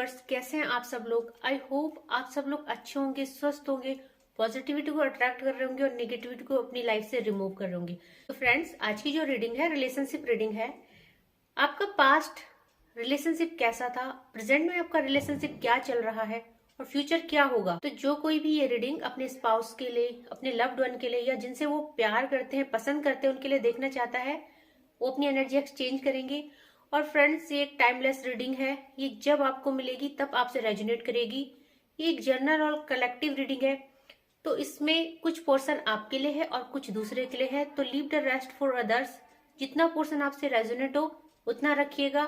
Viewers, कैसे हैं आप सब लोग। आई होप आप सब लोग अच्छे होंगे, स्वस्थ होंगे, पॉजिटिविटी को अट्रैक्ट कर रहे होंगे और नेगेटिविटी को अपनी लाइफ से रिमूव कर रहे होंगे। तो फ्रेंड्स, आज की जो रीडिंग है रिलेशनशिप रीडिंग है। आपका पास्ट रिलेशनशिप कैसा था, प्रेजेंट में आपका रिलेशनशिप क्या चल रहा है और फ्यूचर क्या होगा। तो जो कोई भी ये रीडिंग अपने स्पाउस के लिए, अपने लव्ड वन के लिए या जिनसे वो प्यार करते हैं, पसंद करते हैं, उनके लिए देखना चाहता है, वो अपनी एनर्जी एक्सचेंज करेंगे। और फ्रेंड्स, ये एक टाइमलेस रीडिंग है। ये जब आपको मिलेगी तब आपसे रेजोनेट करेगी। ये एक जनरल और कलेक्टिव रीडिंग है, तो इसमें कुछ पोर्शन आपके लिए है और कुछ दूसरे के लिए है। तो leave the rest for others. जितना पोर्शन आपसे रेजोनेट हो उतना रखिएगा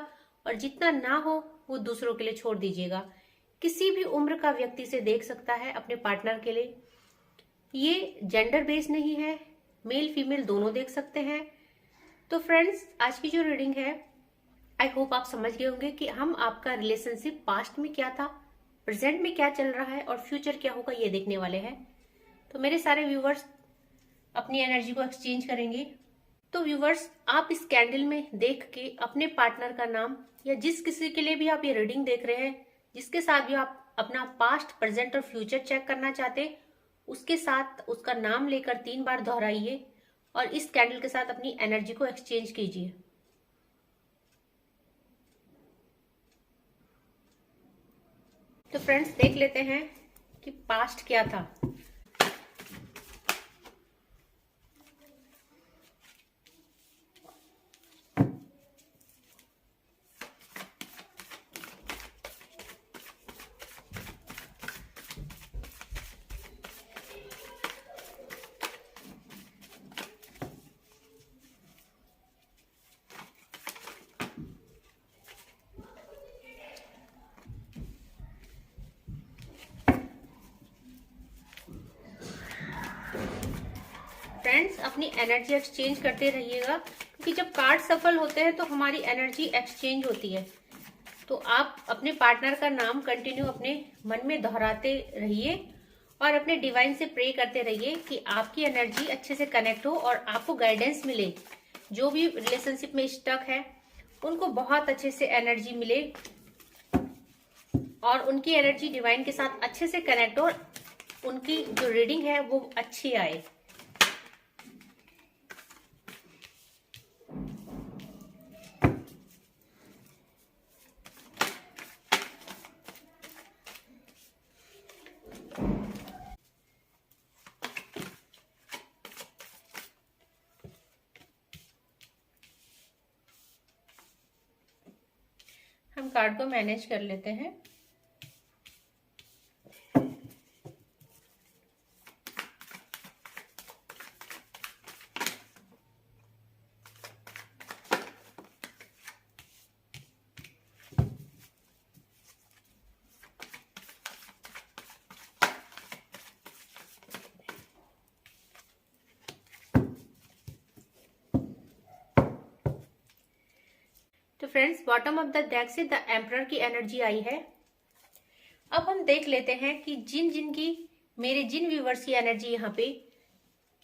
और जितना ना हो वो दूसरों के लिए छोड़ दीजिएगा। किसी भी उम्र का व्यक्ति से देख सकता है अपने पार्टनर के लिए। ये जेंडर बेस्ड नहीं है, मेल फीमेल दोनों देख सकते हैं। तो फ्रेंड्स, आज की जो रीडिंग है, आई होप आप समझ गए होंगे कि हम आपका रिलेशनशिप पास्ट में क्या था, प्रेजेंट में क्या चल रहा है और फ्यूचर क्या होगा, ये देखने वाले हैं। तो मेरे सारे व्यूवर्स अपनी एनर्जी को एक्सचेंज करेंगे। तो व्यूवर्स, आप इस कैंडल में देख के अपने पार्टनर का नाम या जिस किसी के लिए भी आप ये रीडिंग देख रहे हैं, जिसके साथ भी आप अपना पास्ट, प्रेजेंट और फ्यूचर चेक करना चाहते हैं, उसके साथ उसका नाम लेकर 3 बार दोहराइए और इस कैंडल के साथ अपनी एनर्जी को एक्सचेंज कीजिए। तो फ्रेंड्स, देख लेते हैं कि पास्ट क्या था। फ्रेंड्स, अपनी एनर्जी एक्सचेंज करते रहिएगा, क्योंकि जब कार्ड सफल होते हैं तो हमारी एनर्जी एक्सचेंज होती है। तो आप अपने पार्टनर का नाम कंटिन्यू अपने मन में दोहराते रहिए और अपने डिवाइन से प्रे करते रहिए कि आपकी एनर्जी अच्छे से कनेक्ट हो और आपको गाइडेंस मिले। जो भी रिलेशनशिप में स्टक है उनको बहुत अच्छे से एनर्जी मिले और उनकी एनर्जी डिवाइन के साथ अच्छे से कनेक्ट हो, उनकी जो रीडिंग है वो अच्छी आए। हम कार्ड को मैनेज कर लेते हैं। तो friends, bottom of the deck से द एम्परर की एनर्जी आई है। अब हम देख लेते हैं कि जिन व्यूवर्स की एनर्जी यहाँ पे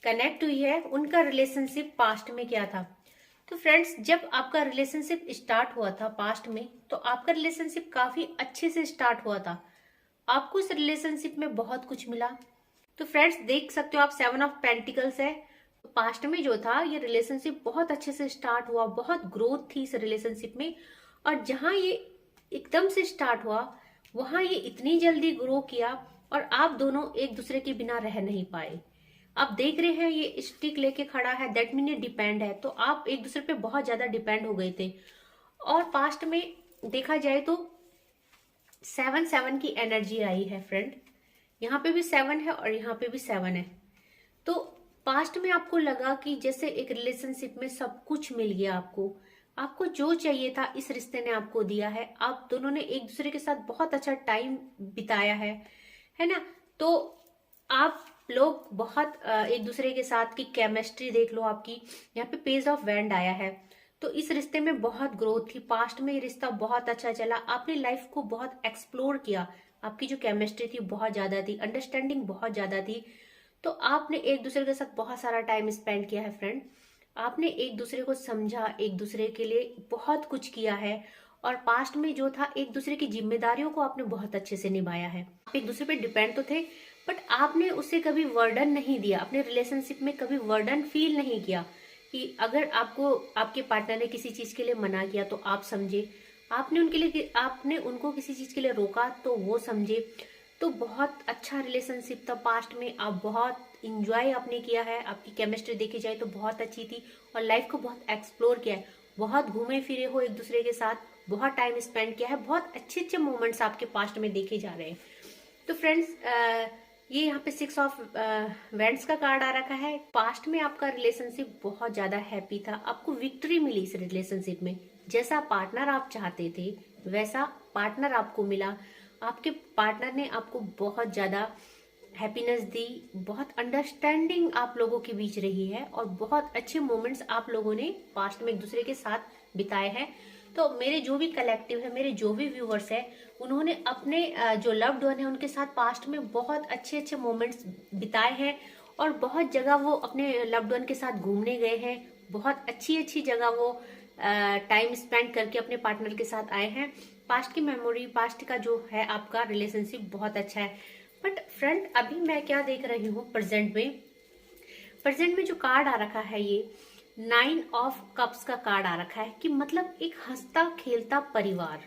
कनेक्ट हुई है, उनका रिलेशनशिप पास्ट में क्या था। तो फ्रेंड्स, जब आपका रिलेशनशिप स्टार्ट हुआ था पास्ट में, तो आपका रिलेशनशिप काफी अच्छे से स्टार्ट हुआ था। आपको इस रिलेशनशिप में बहुत कुछ मिला। तो फ्रेंड्स, देख सकते हो आप 7 ऑफ पेंटिकल्स है। पास्ट में जो था ये रिलेशनशिप बहुत अच्छे से स्टार्ट हुआ, बहुत ग्रोथ थी इस रिलेशनशिप में। और जहां ये एकदम से स्टार्ट हुआ, वहां ये इतनी जल्दी ग्रो किया और आप दोनों एक दूसरे के बिना रह नहीं पाए। आप देख रहे हैं ये स्टिक लेके खड़ा है, दैट मीन ये डिपेंड है। तो आप एक दूसरे पे बहुत ज्यादा डिपेंड हो गए थे। और पास्ट में देखा जाए तो 7 की एनर्जी आई है फ्रेंड। यहाँ पे भी 7 है और यहाँ पे भी 7 है। तो पास्ट में आपको लगा कि जैसे एक रिलेशनशिप में सब कुछ मिल गया, आपको जो चाहिए था इस रिश्ते ने आपको दिया है। आप दोनों ने एक दूसरे के साथ बहुत अच्छा टाइम बिताया है ना। तो आप लोग बहुत एक दूसरे के साथ की केमिस्ट्री देख लो आपकी। यहाँ पे पेज ऑफ वैंड आया है। तो इस रिश्ते में बहुत ग्रोथ थी। पास्ट में ये रिश्ता बहुत अच्छा चला। आपने लाइफ को बहुत एक्सप्लोर किया। आपकी जो केमिस्ट्री थी बहुत ज्यादा थी, अंडरस्टैंडिंग बहुत ज्यादा थी। तो आपने एक दूसरे के साथ बहुत सारा टाइम स्पेंड किया है फ्रेंड। आपने एक दूसरे को समझा, एक दूसरे के लिए बहुत कुछ किया है और पास्ट में जो था एक दूसरे की जिम्मेदारियों को आपने बहुत अच्छे से निभाया है। आप एक दूसरे पे डिपेंड तो थे, बट आपने उससे कभी वर्डन नहीं दिया, अपने रिलेशनशिप में कभी वर्डन फील नहीं किया कि अगर आपको आपके पार्टनर ने किसी चीज के लिए मना किया तो आप समझे, आपने उनको किसी चीज के लिए रोका तो वो समझे। तो बहुत अच्छा रिलेशनशिप था पास्ट में, आप बहुत इंजॉय आपने किया है, आपकी केमिस्ट्री देखी जाए तो बहुत अच्छी थी और लाइफ को बहुत एक्सप्लोर किया है, बहुत घूमे फिरे हो एक दूसरे के साथ, बहुत टाइम स्पेंड किया है, बहुत अच्छे अच्छे मोमेंट्स आपके पास्ट में देखे जा रहे हैं। तो फ्रेंड्स, ये यहाँ पे 6 ऑफ वैंड्स का कार्ड आ रखा है। पास्ट में आपका रिलेशनशिप बहुत ज्यादा हैप्पी था, आपको विक्ट्री मिली इस रिलेशनशिप में, जैसा पार्टनर आप चाहते थे वैसा पार्टनर आपको मिला। आपके पार्टनर ने आपको बहुत ज्यादा हैप्पीनेस दी, बहुत अंडरस्टैंडिंग आप लोगों के बीच रही है और बहुत अच्छे मोमेंट्स आप लोगों ने पास्ट में एक दूसरे के साथ बिताए हैं। तो मेरे जो भी कलेक्टिव है, मेरे जो भी व्यूवर्स है, उन्होंने अपने जो लव्ड वन है उनके साथ पास्ट में बहुत अच्छे अच्छे मोमेंट्स बिताए हैं और बहुत जगह वो अपने लव्ड वन के साथ घूमने गए हैं, बहुत अच्छी अच्छी जगह वो टाइम स्पेंड करके अपने पार्टनर के साथ आए हैं। पास्ट की मेमोरी, पास्ट का जो है आपका रिलेशनशिप बहुत अच्छा है। बट फ्रेंड, अभी मैं क्या देख रही हूँ प्रेजेंट में जो कार्ड आ रखा है, ये 9 ऑफ कप्स का कार्ड आ रखा है कि मतलब एक हंसता खेलता परिवार।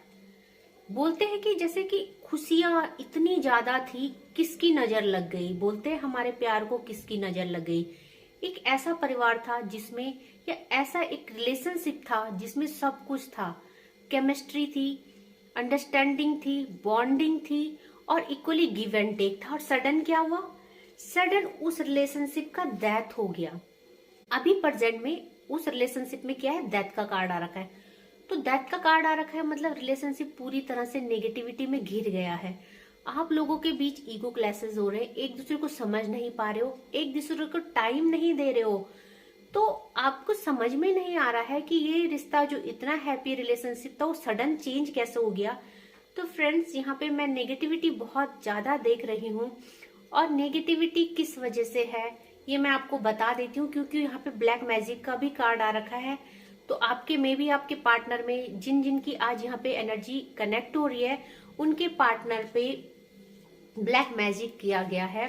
बोलते हैं कि जैसे कि खुशियां इतनी ज्यादा थी, किसकी नजर लग गई, बोलते हैं हमारे प्यार को किसकी नजर लग गई। एक ऐसा परिवार था जिसमें, या ऐसा एक रिलेशनशिप था जिसमें सब कुछ था, केमिस्ट्री थी, अंडरस्टैंडिंग थी, बॉन्डिंग थी और इक्वली गिव एंड टेक था। और सडन क्या हुआ, सडन उस रिलेशनशिप का डेथ हो गया। अभी प्रेजेंट में उस रिलेशनशिप में क्या है, डेथ का कार्ड आ रखा है। तो डेथ का कार्ड आ रखा है मतलब रिलेशनशिप पूरी तरह से नेगेटिविटी में घिर गया है। आप लोगों के बीच ईगो क्लैशेस हो रहे हैं, एक दूसरे को समझ नहीं पा रहे हो, एक दूसरे को टाइम नहीं दे रहे हो। तो आपको समझ में नहीं आ रहा है कि ये रिश्ता जो इतना हैप्पी रिलेशनशिप था वो सडन चेंज कैसे हो गया। तो फ्रेंड्स, यहाँ पे मैं नेगेटिविटी बहुत ज्यादा देख रही हूँ और नेगेटिविटी किस वजह से है ये मैं आपको बता देती हूँ, क्योंकि यहाँ पे ब्लैक मैजिक का भी कार्ड आ रखा है। तो आपके में भी आपके पार्टनर में जिन जिन की आज यहाँ पे एनर्जी कनेक्ट हो रही है, उनके पार्टनर पे ब्लैक मैजिक किया गया है।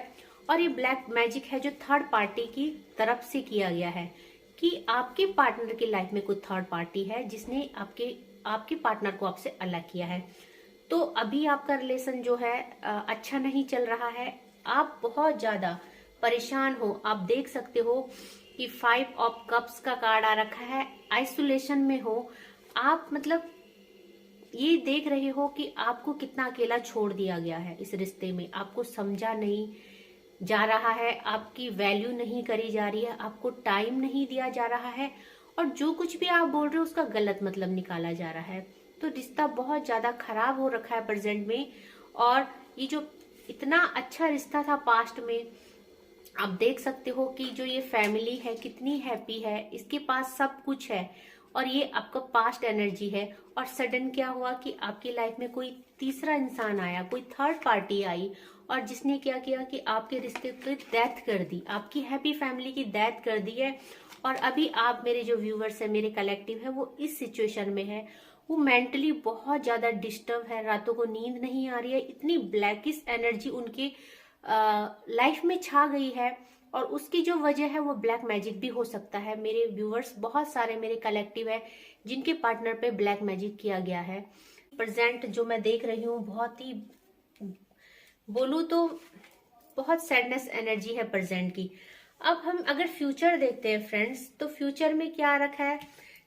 और ये ब्लैक मैजिक है जो थर्ड पार्टी की तरफ से किया गया है कि आपके पार्टनर की लाइफ में कोई थर्ड पार्टी है जिसने आपके पार्टनर को आपसे अलग किया है। तो अभी आपका रिलेशन जो है अच्छा नहीं चल रहा है, आप बहुत ज्यादा परेशान हो। आप देख सकते हो कि 5 ऑफ कप्स का कार्ड आ रखा है, आइसोलेशन में हो आप, मतलब ये देख रहे हो कि आपको कितना अकेला छोड़ दिया गया है इस रिश्ते में, आपको समझा नहीं जा रहा है, आपकी वैल्यू नहीं करी जा रही है, आपको टाइम नहीं दिया जा रहा है और जो कुछ भी आप बोल रहे हो उसका गलत मतलब निकाला जा रहा है। तो रिश्ता बहुत ज्यादा खराब हो रखा है प्रेजेंट में। और ये जो इतना अच्छा रिश्ता था पास्ट में, आप देख सकते हो कि जो ये फैमिली है कितनी हैप्पी है, इसके पास सब कुछ है और ये आपका पास्ट एनर्जी है। और सडन क्या हुआ कि आपकी लाइफ में कोई तीसरा इंसान आया, कोई थर्ड पार्टी आई और जिसने क्या किया कि आपके रिश्ते की डेथ कर दी, आपकी हैप्पी फैमिली की डेथ कर दी है। और अभी आप, मेरे जो व्यूवर्स है, मेरे कलेक्टिव है, वो इस सिचुएशन में है, वो मेंटली बहुत ज्यादा डिस्टर्ब है, रातों को नींद नहीं आ रही है, इतनी ब्लैकिश एनर्जी उनके लाइफ में छा गई है। और उसकी जो वजह है वो ब्लैक मैजिक भी हो सकता है। मेरे व्यूअर्स बहुत सारे मेरे कलेक्टिव है जिनके पार्टनर पे ब्लैक मैजिक किया गया है। प्रेजेंट जो मैं देख रही हूँ, बहुत ही बोलूँ तो बहुत सैडनेस एनर्जी है प्रेजेंट की। अब हम अगर फ्यूचर देखते हैं फ्रेंड्स, तो फ्यूचर में क्या रखा है,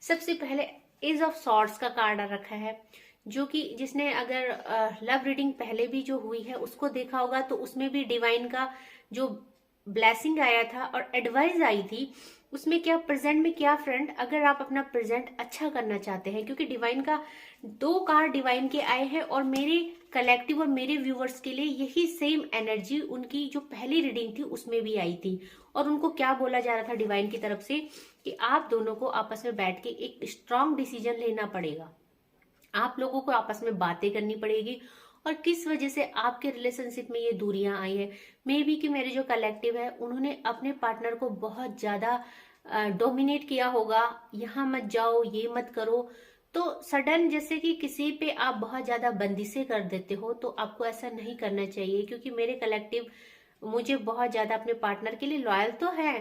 सबसे पहले एज ऑफ सॉर्ड्स का कार्ड आ रखा है, जो कि जिसने अगर लव रीडिंग पहले भी जो हुई है उसको देखा होगा तो उसमें भी डिवाइन का जो ब्लेसिंग आया था और एडवाइस आई थी, उसमें क्या प्रेजेंट में क्या फ्रेंड, अगर आप अपना प्रेजेंट अच्छा करना चाहते हैं, क्योंकि डिवाइन का 2 कार्ड डिवाइन के आए हैं और मेरे कलेक्टिव और मेरे व्यूवर्स के लिए यही सेम एनर्जी उनकी जो पहली रीडिंग थी उसमें भी आई थी। और उनको क्या बोला जा रहा था डिवाइन की तरफ से कि आप दोनों को आपस में बैठ के एक स्ट्रांग डिसीजन लेना पड़ेगा, आप लोगों को आपस में बातें करनी पड़ेगी। और किस वजह से आपके रिलेशनशिप में ये दूरियां आई है, मे बी कि मेरे जो कलेक्टिव है उन्होंने अपने पार्टनर को बहुत ज्यादा डोमिनेट किया होगा, यहाँ मत जाओ, ये मत करो। तो सडन जैसे कि किसी पे आप बहुत ज्यादा बंदिशें कर देते हो, तो आपको ऐसा नहीं करना चाहिए, क्योंकि मेरे कलेक्टिव मुझे बहुत ज्यादा अपने पार्टनर के लिए लॉयल तो है,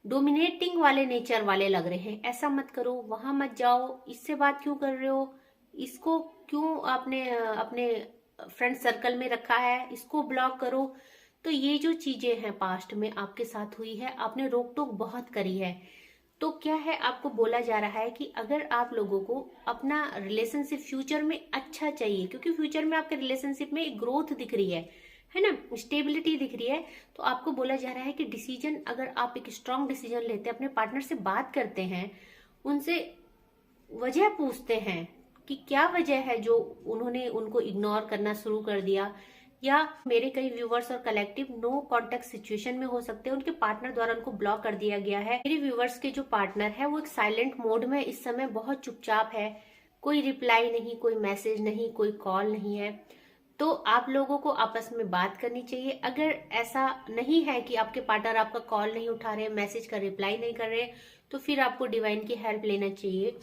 डोमिनेटिंग वाले नेचर वाले लग रहे हैं। ऐसा मत करो, वहां मत जाओ, इससे बात क्यों कर रहे हो, इसको क्यों आपने अपने फ्रेंड सर्कल में रखा है, इसको ब्लॉक करो। तो ये जो चीजें हैं पास्ट में आपके साथ हुई है, आपने रोक टोक बहुत करी है। तो क्या है, आपको बोला जा रहा है कि अगर आप लोगों को अपना रिलेशनशिप फ्यूचर में अच्छा चाहिए, क्योंकि फ्यूचर में आपके रिलेशनशिप में एक ग्रोथ दिख रही है ना, स्टेबिलिटी दिख रही है, तो आपको बोला जा रहा है कि डिसीजन, अगर आप एक स्ट्रांग डिसीजन लेते हैं, अपने पार्टनर से बात करते हैं, उनसे वजह पूछते हैं कि क्या वजह है जो उन्होंने उनको इग्नोर करना शुरू कर दिया, या मेरे कई व्यूवर्स और कलेक्टिव नो कांटेक्ट सिचुएशन में हो सकते हैं, उनके पार्टनर द्वारा उनको ब्लॉक कर दिया गया है। मेरे व्यूवर्स के जो पार्टनर है वो एक साइलेंट मोड में इस समय बहुत चुपचाप है, कोई रिप्लाई नहीं, कोई मैसेज नहीं, कोई कॉल नहीं है। तो आप लोगों को आपस में बात करनी चाहिए। अगर ऐसा नहीं है कि आपके पार्टनर आपका कॉल नहीं उठा रहे, मैसेज का रिप्लाई नहीं कर रहे, तो फिर आपको डिवाइन की हेल्प लेना चाहिए,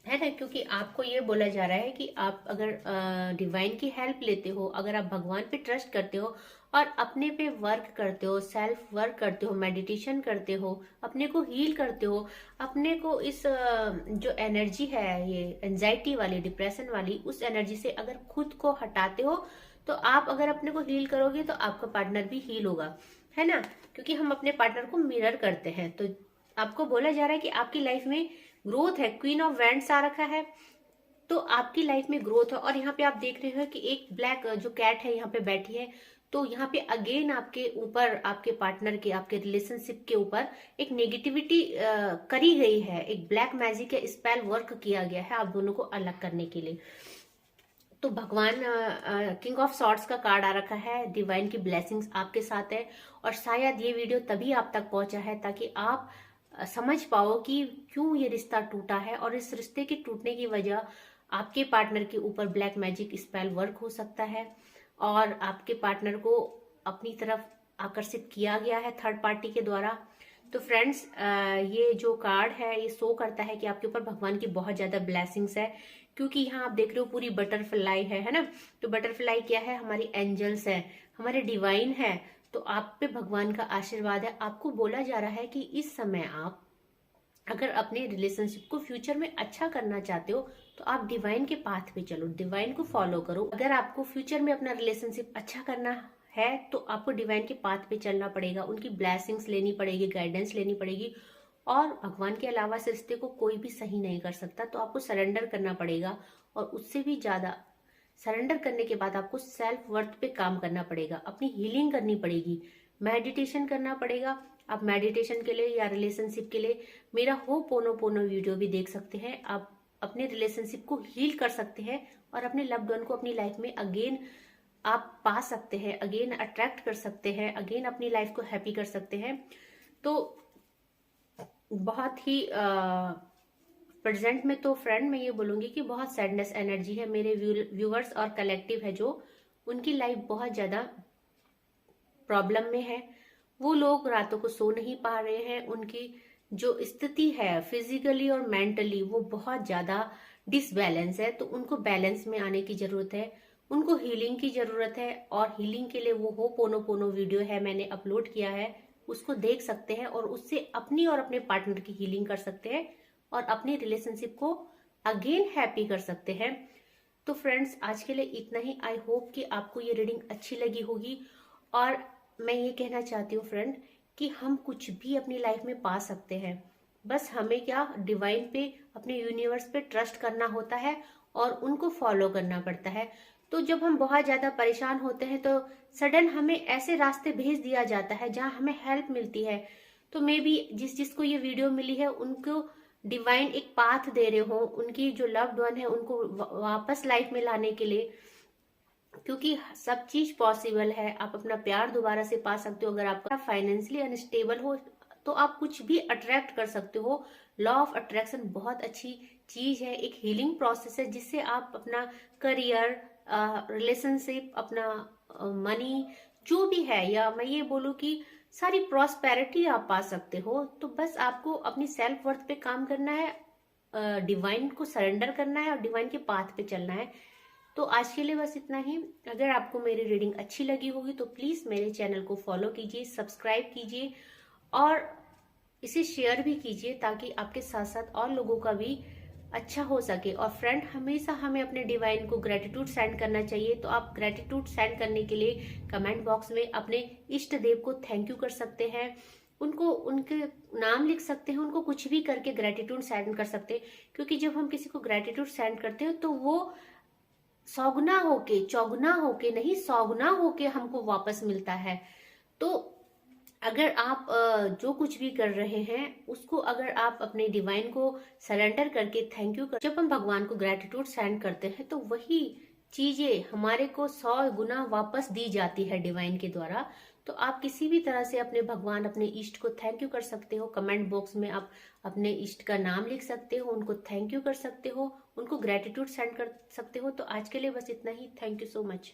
है ना, क्योंकि आपको ये बोला जा रहा है कि आप अगर डिवाइन की हेल्प लेते हो, अगर आप भगवान पे ट्रस्ट करते हो और अपने पे वर्क करते हो, सेल्फ वर्क करते हो, मेडिटेशन करते हो, अपने को हील करते हो, अपने को इस जो एनर्जी है ये एंजाइटी वाली, डिप्रेशन वाली, उस एनर्जी से अगर खुद को हटाते हो, तो आप अगर अपने को हील करोगे तो आपका पार्टनर भी हील होगा, है ना, क्योंकि हम अपने पार्टनर को मिरर करते हैं। तो आपको बोला जा रहा है कि आपकी लाइफ में ग्रोथ है, क्वीन ऑफ वैंड्स आ रखा है, तो आपकी लाइफ में ग्रोथ है। और यहाँ पे आप देख रहे हो कि एक ब्लैक जो कैट है यहाँ पे बैठी है, तो यहाँ पे अगेन आपके ऊपर, आपके पार्टनर के, आपके रिलेशनशिप के ऊपर एक नेगेटिविटी करी गई है, एक ब्लैक मैजिक या स्पेल वर्क किया गया है आप दोनों को अलग करने के लिए। तो भगवान किंग ऑफ सॉर्ड्स का कार्ड आ रखा है, डिवाइन की ब्लेसिंग्स आपके साथ है, और शायद ये वीडियो तभी आप तक पहुंचा है ताकि आप समझ पाओ कि क्यों ये रिश्ता टूटा है, और इस रिश्ते के टूटने की वजह आपके पार्टनर के ऊपर ब्लैक मैजिक स्पेल वर्क हो सकता है, और आपके पार्टनर को अपनी तरफ आकर्षित किया गया है थर्ड पार्टी के द्वारा। तो फ्रेंड्स, ये जो कार्ड है ये शो करता है कि आपके ऊपर भगवान की बहुत ज्यादा ब्लेसिंग्स है, क्योंकि यहाँ आप देख रहे हो पूरी बटरफ्लाई है ना, तो बटरफ्लाई क्या है, हमारी एंजल्स है, हमारे डिवाइन है, तो आप पे भगवान का आशीर्वाद है। आपको बोला जा रहा है कि इस समय आप अगर अपने रिलेशनशिप को फ्यूचर में अच्छा करना चाहते हो, तो आप डिवाइन के पाथ पे चलो, डिवाइन को फॉलो करो। अगर आपको फ्यूचर में अपना रिलेशनशिप अच्छा करना है, तो आपको डिवाइन के पाथ पे चलना पड़ेगा, उनकी ब्लेसिंग्स लेनी पड़ेगी, गाइडेंस लेनी पड़ेगी, और भगवान के अलावा इस रिश्ते को कोई भी सही नहीं कर सकता। तो आपको सरेंडर करना पड़ेगा, और उससे भी ज्यादा सरेंडर करने के बाद आपको सेल्फ वर्थ पे काम करना पड़ेगा, अपनी हीलिंग करनी पड़ेगी, मेडिटेशन करना पड़ेगा। आप मेडिटेशन के लिए या रिलेशनशिप के लिए मेरा होपोनोपोनो वीडियो भी देख सकते हैं। आप अपने रिलेशनशिप को हील कर सकते हैं, और अपने लव्ड वन को अपनी लाइफ में अगेन आप पा सकते हैं, अगेन अट्रैक्ट कर सकते हैं, अगेन अपनी लाइफ को हैप्पी कर सकते हैं। तो बहुत ही प्रेजेंट में तो फ्रेंड मैं ये बोलूंगी कि बहुत सैडनेस एनर्जी है। मेरे व्यूवर्स और कलेक्टिव है जो, उनकी लाइफ बहुत ज्यादा प्रॉब्लम में है, वो लोग रातों को सो नहीं पा रहे हैं, उनकी जो स्थिति है फिजिकली और मेंटली वो बहुत ज्यादा डिसबैलेंस है। तो उनको बैलेंस में आने की जरूरत है, उनको हीलिंग की जरूरत है, और हीलिंग के लिए वो होपोनोपोनो वीडियो है, मैंने अपलोड किया है, उसको देख सकते हैं, और उससे अपनी और अपने पार्टनर की हीलिंग कर सकते हैं, और अपने रिलेशनशिप को अगेन हैप्पी कर सकते हैं। तो फ्रेंड्स, आज के लिए इतना ही। आई होप कि आपको ये रीडिंग अच्छी लगी होगी, और मैं ये कहना चाहती हूँ फ्रेंड कि हम कुछ भी अपनी लाइफ में पा सकते हैं, बस हमें क्या, डिवाइन पे, अपने यूनिवर्स पे ट्रस्ट करना होता है, और उनको फॉलो करना पड़ता है। तो जब हम बहुत ज्यादा परेशान होते हैं, तो सडन हमें ऐसे रास्ते भेज दिया जाता है जहां हमें हेल्प मिलती है। तो मे बी जिसको ये वीडियो मिली है, उनको डिवाइन एक पाथ दे रहे हो, उनकी जो लव्ड वन है उनको वापस लाइफ में लाने के लिए, क्योंकि सब चीज पॉसिबल है। आप अपना प्यार दोबारा से पा सकते हो। अगर आपका फाइनेंशियली अनस्टेबल हो, तो आप कुछ भी अट्रैक्ट कर सकते हो। लॉ ऑफ अट्रैक्शन बहुत अच्छी चीज है, एक हीलिंग प्रोसेस है, जिससे आप अपना करियर, रिलेशनशिप, अपना मनी, जो भी है, या मैं ये बोलूँ कि सारी प्रॉस्पेरिटी आप पा सकते हो। तो बस आपको अपनी सेल्फ वर्थ पे काम करना है, डिवाइन को सरेंडर करना है और डिवाइन के पाथ पे चलना है। तो आज के लिए बस इतना ही। अगर आपको मेरी रीडिंग अच्छी लगी होगी तो प्लीज मेरे चैनल को फॉलो कीजिए, सब्सक्राइब कीजिए और इसे शेयर भी कीजिए ताकि आपके साथ साथ और लोगों का भी अच्छा हो सके। और फ्रेंड, हमेशा हमें अपने डिवाइन को ग्रेटिट्यूड सेंड करना चाहिए। तो आप ग्रेटिट्यूड सेंड करने के लिए कमेंट बॉक्स में अपने इष्ट देव को थैंक यू कर सकते हैं, उनको उनके नाम लिख सकते हैं, उनको कुछ भी करके ग्रेटिट्यूड सेंड कर सकते हैं। क्योंकि जब हम किसी को ग्रेटिट्यूड सेंड करते हैं तो वो सौगुना होके, चौगुना होके नहीं, सौगुना होके हमको वापस मिलता है। तो अगर आप जो कुछ भी कर रहे हैं उसको अगर आप अपने डिवाइन को सरेंडर करके थैंक यू कर, जब हम भगवान को ग्रेटिट्यूड सेंड करते हैं तो वही चीजें हमारे को 100 गुना वापस दी जाती है डिवाइन के द्वारा। तो आप किसी भी तरह से अपने भगवान, अपने इष्ट को थैंक यू कर सकते हो। कमेंट बॉक्स में आप अपने इष्ट का नाम लिख सकते हो, उनको थैंक यू कर सकते हो, उनको ग्रेटिट्यूड सेंड कर सकते हो। तो आज के लिए बस इतना ही। Thank you so much.